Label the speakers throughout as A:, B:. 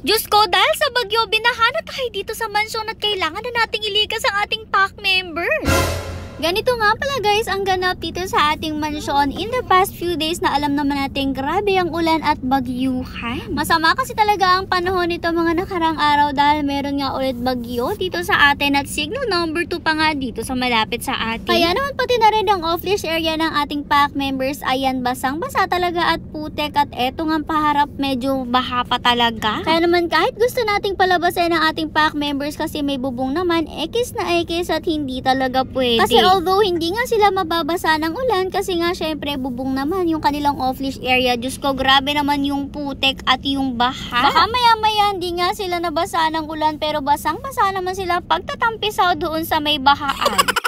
A: Diyos ko, dahil sa bagyo, binaha na tayo dito sa mansyon at kailangan na nating ilikas ang ating pack members. Ganito nga pala guys ang ganap dito sa ating mansyon in the past few days na alam naman natin grabe ang ulan at bagyuhan. Masama kasi talaga ang panahon nito mga nakarang araw dahil meron nga ulit bagyo dito sa atin at signal number 2 pa nga dito sa malapit sa atin. Kaya naman pati na rin ang off-leash area ng ating pack members ayan basang-basa talaga at putek at eto nga paharap medyo baha pa talaga. Kaya naman kahit gusto nating palabasin ang ating pack members kasi may bubong naman ekis na ekis at hindi talaga pwede. Kasi although hindi nga sila mababasa ng ulan kasi nga syempre bubong naman yung kanilang off-leash area. Diyos ko, grabe naman yung putek at yung baha. Baka maya-maya hindi nga sila nabasa ng ulan pero basang-basa naman sila pagtatampisaw doon sa may bahaan.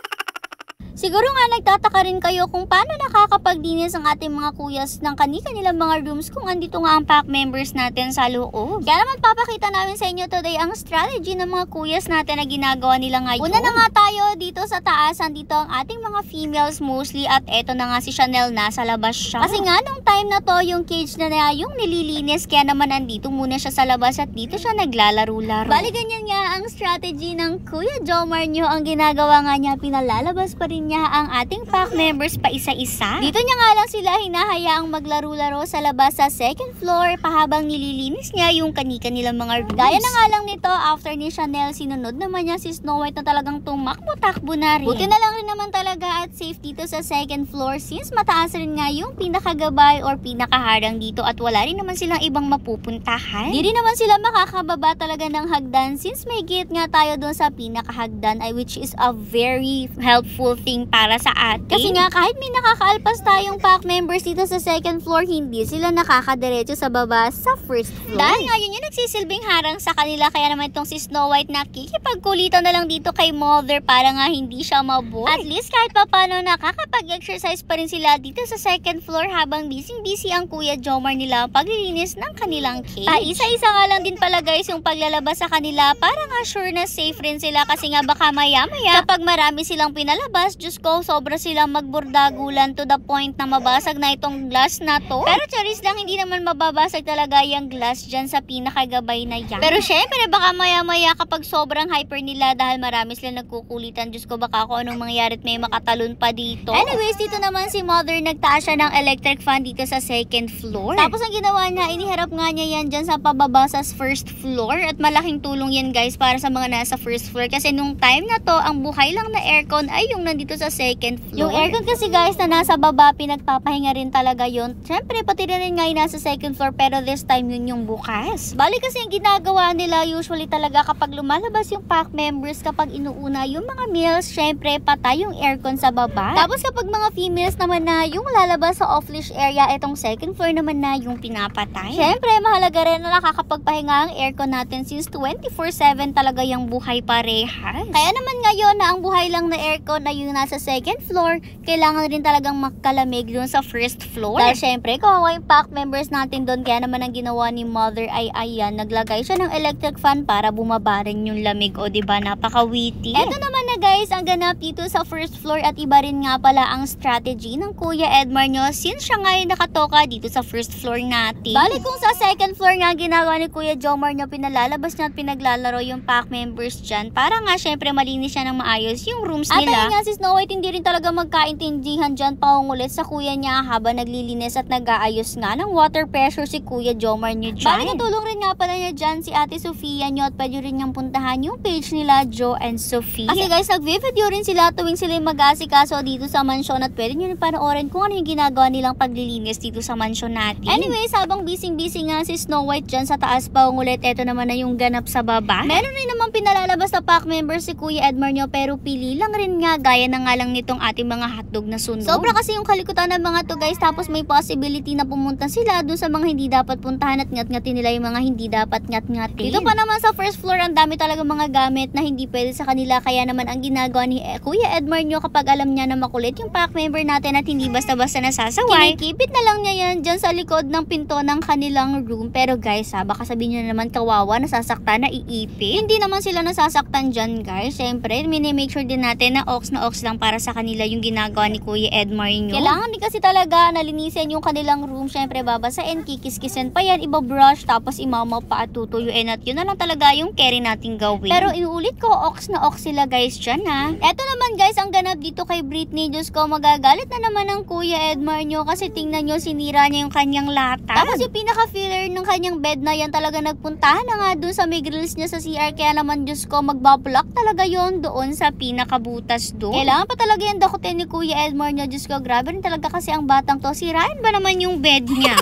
A: Siguro nga nagtataka rin kayo kung paano nakakapagdinis ang ating mga kuyas ng kani-kanilang mga rooms kung andito nga ang pack members natin sa loob. Kaya naman papakita namin sa inyo today ang strategy ng mga kuyas natin na ginagawa nila ngayon. Una na nga tayo dito sa taas, andito ang ating mga females mostly at eto na nga si Chanel nasa labas siya. Kasi nga nung time na to yung cage na yung nililinis kaya naman andito muna siya sa labas at dito siya naglalaro-laro. Bali ganyan nga ang strategy ng Kuya Jomar nyo. Ang ginagawa nga niya, pinalalabas pa rin niya ang ating pack members pa isa-isa. Dito niya nga lang sila hinahayaang maglaro-laro sa labas sa second floor pahabang nililinis niya yung kani-kanilang mga rooms. Gaya na nga lang nito, after ni Chanel, sinunod naman niya si Snow White na talagang tumakbo-takbo na rin. Buti na lang rin naman talaga at safe dito sa second floor since mataas rin nga yung pinakagabay or pinakaharang dito at wala rin naman silang ibang mapupuntahan. Di rin naman sila makakababa talaga ng hagdan since may gate nga tayo doon sa pinakahagdan which is a very helpful thing para sa atin. Kasi nga kahit may nakakaalpas tayong pack members dito sa second floor, hindi sila nakakadiretso sa baba sa first floor. Dahil nga yun yung nagsisilbing harang sa kanila kaya naman itong si Snow White nakikipagkulitan na lang dito kay Mother para nga hindi siya maboard. At least kahit papano nakakapag-exercise pa rin sila dito sa second floor habang busy ang Kuya Jomar nila paglilinis ng kanilang cage. Isa-isa nga lang din pala guys yung paglalabas sa kanila para nga sure na safe rin sila kasi nga baka maya-maya kapag marami silang pinalabas, Diyos ko, sobra silang magburdagulan to the point na mabasag na itong glass na to. Pero charis lang, hindi naman mababasag talaga yung glass dyan sa pinakagabay na yan. Pero syempre, baka maya-maya kapag sobrang hyper nila dahil marami silang nagkukulitan, Diyos ko, baka kung anong mangyari at may makatalon pa dito. Anyways, dito naman si Mother nagtaas siya ng electric fan dito sa second floor. Tapos ang ginawa niya, iniharap nga niya yan dyan sa pababa sa first floor at malaking tulong yan guys para sa mga nasa first floor kasi nung time na to, ang buhay lang na aircon ay yung nandito sa second floor. Yung aircon kasi guys na nasa baba, pinagpapahinga rin talaga yun. Siyempre, pati rin nga yung nasa second floor pero this time yun yung bukas. Bali kasi yung ginagawa nila usually talaga kapag lumalabas yung pack members, kapag inuuna yung mga males, siyempre patay yung aircon sa baba. Tapos kapag mga females naman na yung lalabas sa off-leash area, etong second floor naman na yung pinapatay. Siyempre, mahalaga rin na nakakapagpahinga ang aircon natin since 24/7 talaga yung buhay parehas. Kaya naman ngayon na ang buhay lang na aircon na yung nasa second floor, kailangan rin talagang makalamig dun sa first floor. Dahil syempre, kawawa yung pack members natin doon. Kaya naman ang ginawa ni Mother ay ayan, naglagay siya ng electric fan para bumaba rin yung lamig. O diba, napaka-witty. Eto naman na guys, ang ganap dito sa first floor at iba rin nga pala ang strategy ng Kuya Edmar nyo since siya nga yung nakatoka dito sa first floor natin. Bali kung sa second floor nga ginagawa ni Kuya Jomar nyo, pinalalabas niya at pinaglalaro yung pack members dyan para nga syempre malinis siya ng maayos yung rooms nila. At ayun nga si Snow White hindi rin talaga magkaintindihan dyan paungulit sa kuya niya habang naglilinis at nag-aayos nga ng water pressure si Kuya Jomar nyo dyan. Bali natulong rin nga pala niya dyan si Ate Sofia nyo at pwede rin niyang puntahan yung page nila Jo and Sophie. Kasi guys, nag-video rin sila tuwing sila yung mag-asikaso dito sa mansyon at pwede nyo rin panoorin kung ano yung ginagawa nilang paglilinis dito sa mansyon natin. Anyways, habang busy nga si Snow White dyan sa taas paungulit, eto naman na yung ganap sa baba. Meron rin naman pinalalabas sa pack members si Kuya Edmar nyo pero pili lang rin nga gaya na nga lang nitong ating mga hotdog na sunog. Sobra kasi yung kalikutan ng mga to guys tapos may possibility na pumunta sila doon sa mga hindi dapat puntahan at ngat-ngatin nila yung mga hindi dapat ngat-ngatin. Dito pa naman sa first floor ang dami talaga mga gamit na hindi pwede sa kanila kaya naman ang ang ginagawa ni Kuya Edmar nyo kapag alam niya na makulit yung pack member natin at hindi basta-basta nasasaway. Kinikipit na lang niya yan dyan sa likod ng pinto ng kanilang room. Pero guys baka sabihin nyo naman kawawa, nasasaktan, na iipit. Hindi naman sila nasasaktan dyan guys. Siyempre, minimake sure din natin na ox lang para sa kanila yung ginagawa ni Kuya Edmar nyo. Kailangan din kasi talaga nalinisin yung kanilang room. Siyempre, babasain, kikis-kisin pa yan, ibabrush, tapos imamap pa at tutuyuin at yun na lang talaga yung carry nating gawin. Pero inuulit ko, ox sila guys dyan ha. Eto naman guys, ang ganap dito kay Britney. Diyos ko, magagalit na naman ang Kuya Edmar nyo kasi tingnan nyo, sinira niya yung kanyang lata. Tapos yung pinaka-filler ng kanyang bed na yan talaga nagpuntahan na nga dun sa may grills niya sa CR. Kaya naman Diyos ko, magbablock talaga yon doon sa pinakabutas doon. Kailangan pa talaga yung dakutin ni Kuya Edmar nyo. Diyos ko, grabe rin talaga kasi ang batang to. Sirain ba naman yung bed niya?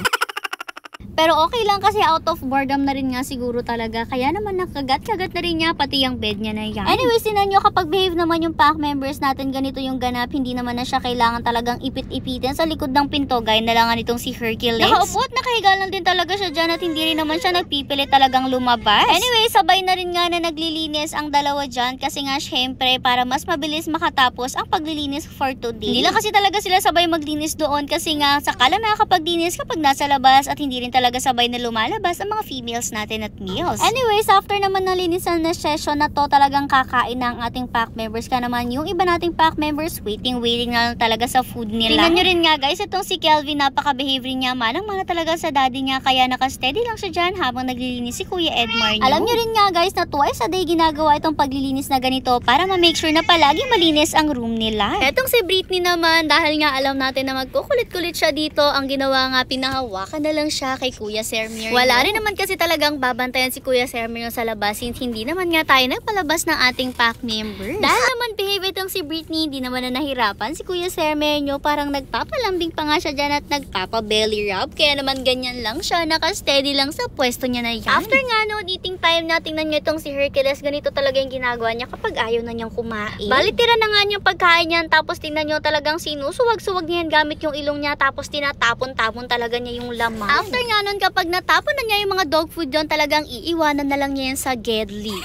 A: Pero okay lang kasi out of boredom na rin nga siguro talaga. Kaya naman nakagat-kagat na rin niya pati yung bed niya na yan. Anyways, tinan nyo kapag behave naman yung pack members natin, ganito yung ganap. Hindi naman na siya kailangan talagang ipit-ipitin sa likod ng pinto. Gaya na lang nitong si Hercules. Nakaupo at nakahiga lang din talaga siya dyan at hindi rin naman siya nagpipilit talagang lumabas. Anyway, sabay na rin nga na naglilinis ang dalawa dyan kasi nga syempre para mas mabilis makatapos ang paglilinis for today. Hindi lang kasi talaga sila sabay maglinis doon kasi nga sakala nakakapaglinis kapag nasa labas at hindi rin talaga sabay na lumalabas ang mga females natin at meals. Anyways, after naman ng linisan na session na to, talagang kakain na ang ating pack members. Ka naman yung iba nating pack members, waiting na lang talaga sa food nila. Tingnan nyo rin nga guys, itong si Kelvin, napaka-behavior niya, manang-mana talaga sa daddy niya, kaya naka-steady lang siya dyan habang naglilinis si Kuya Edmar nyo. Alam nyo rin nga guys na twice a day ginagawa itong paglilinis na ganito para ma-make sure na palagi malinis ang room nila. Etong si Britney naman, dahil nga alam natin na magkukulit-kulit siya dito, ang ginawa nga, pinahawakan na lang siya kay Kuya Sermer. Wala rin naman kasi talagang babantayan si Kuya Sermer sa labas since hindi naman nga tayo nagpalabas ng ating pack members. Dahil naman behave itong si Britney, hindi naman na nahirapan si Kuya Sermer nyo, parang nagpapalambing pa nga siya dyan at nagpapa-belly rub. Kaya naman ganyan lang siya, naka-steady lang sa pwesto niya na yan. After nga no, eating time na, tingnan nyo itong si Hercules, ganito talaga yung ginagawa niya kapag ayaw na niyang kumain. Balitira na nga niyang pagkain niyan, tapos tingnan nyo talagang sinusuwag-suwag niya yan gamit yung ilong niya, tapos tinatapon-tapon talaga niya yung laman. After nga nun, kapag natapon na niya yung mga dog food doon, talagang iiwanan na lang niya yan sa gedli.